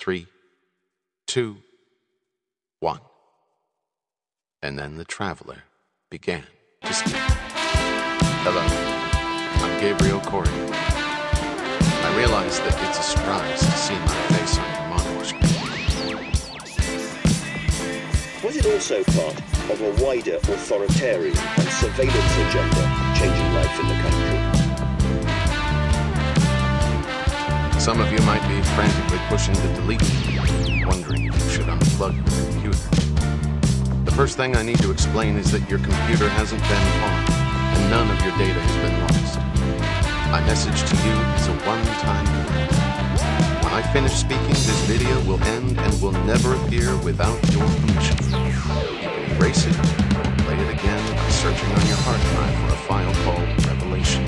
3, 2, 1. And then the traveler began to speak. Hello, I'm Gabriel Corey. I realize that it's a surprise to see my face on your monitor screen. Was it also part of a wider authoritarian and surveillance agenda changing life in the country? Some of you might be frantically pushing the delete key, wondering if you should unplug your computer. The first thing I need to explain is that your computer hasn't been harmed, and none of your data has been lost. My message to you is a one-time event. When I finish speaking, this video will end and will never appear without your permission. You can erase it or play it again by searching on your hard drive for a file called Revelation.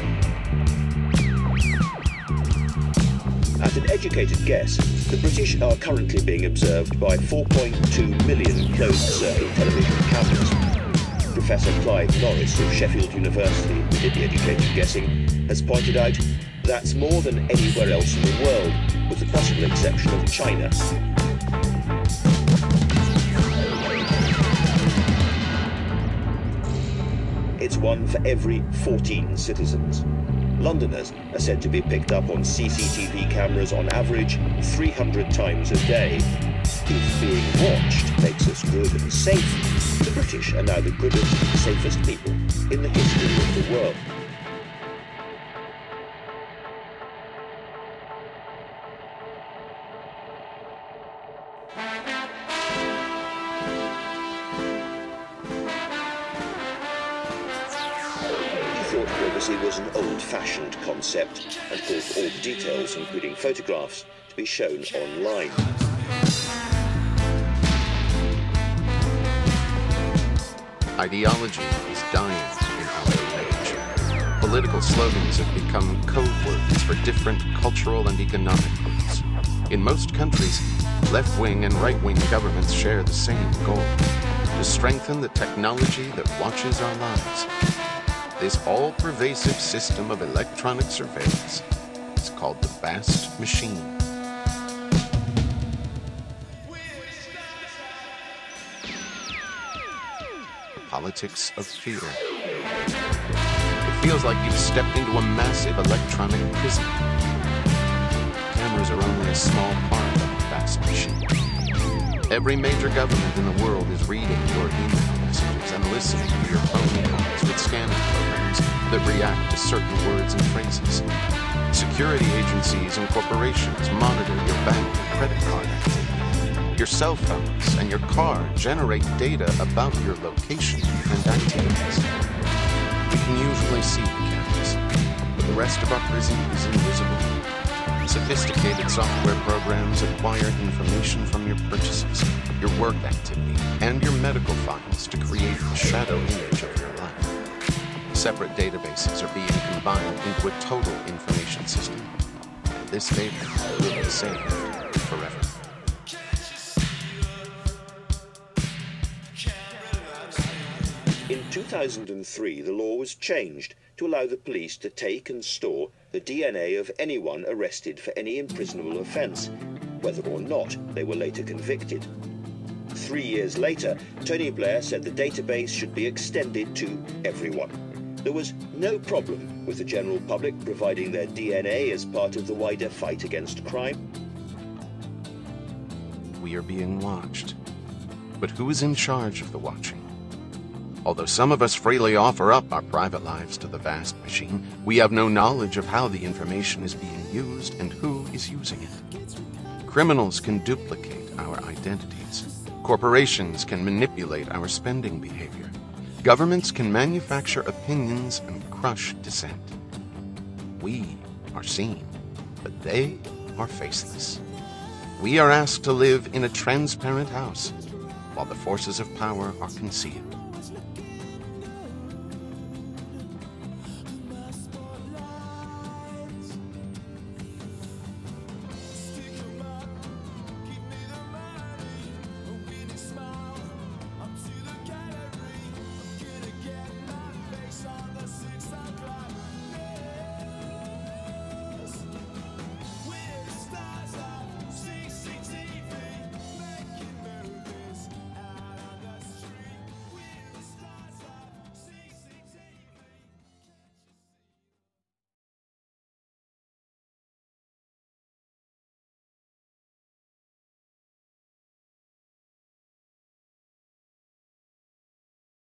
At an educated guess, the British are currently being observed by 4.2 million closed-circuit television cameras. Professor Clive Norris of Sheffield University, who did the educated guessing, has pointed out that's more than anywhere else in the world, with the possible exception of China. It's one for every 14 citizens. Londoners are said to be picked up on CCTV cameras on average 300 times a day. If being watched makes us good and safe, the British are now the goodest and safest people in the history of the world. Privacy was an old-fashioned concept and caused all the details, including photographs, to be shown online. Ideology is dying in our age. Political slogans have become code words for different cultural and economic groups. In most countries, left-wing and right-wing governments share the same goal: to strengthen the technology that watches our lives. This all-pervasive system of electronic surveillance is called the vast machine. Politics of fear. It feels like you've stepped into a massive electronic prison. Cameras are only a small part of the vast machine. Every major government in the world is reading your email messages and listening to your phone calls with scanning programs that react to certain words and phrases. Security agencies and corporations monitor your bank and credit card activity. Your cell phones and your car generate data about your location and activities. We can usually see the cameras, but the rest of our prison is invisible. Sophisticated software programs acquire information from your purchases, your work activity, and your medical files to create a shadow image of your life. Separate databases are being combined into a total information system, and this data will be saved forever. In 2003, the law was changed to allow the police to take and store the DNA of anyone arrested for any imprisonable offence, whether or not they were later convicted. 3 years later, Tony Blair said the database should be extended to everyone. There was no problem with the general public providing their DNA as part of the wider fight against crime. We are being watched. But who is in charge of the watching? Although some of us freely offer up our private lives to the vast machine, we have no knowledge of how the information is being used and who is using it. Criminals can duplicate our identities. Corporations can manipulate our spending behavior. Governments can manufacture opinions and crush dissent. We are seen, but they are faceless. We are asked to live in a transparent house, while the forces of power are concealed.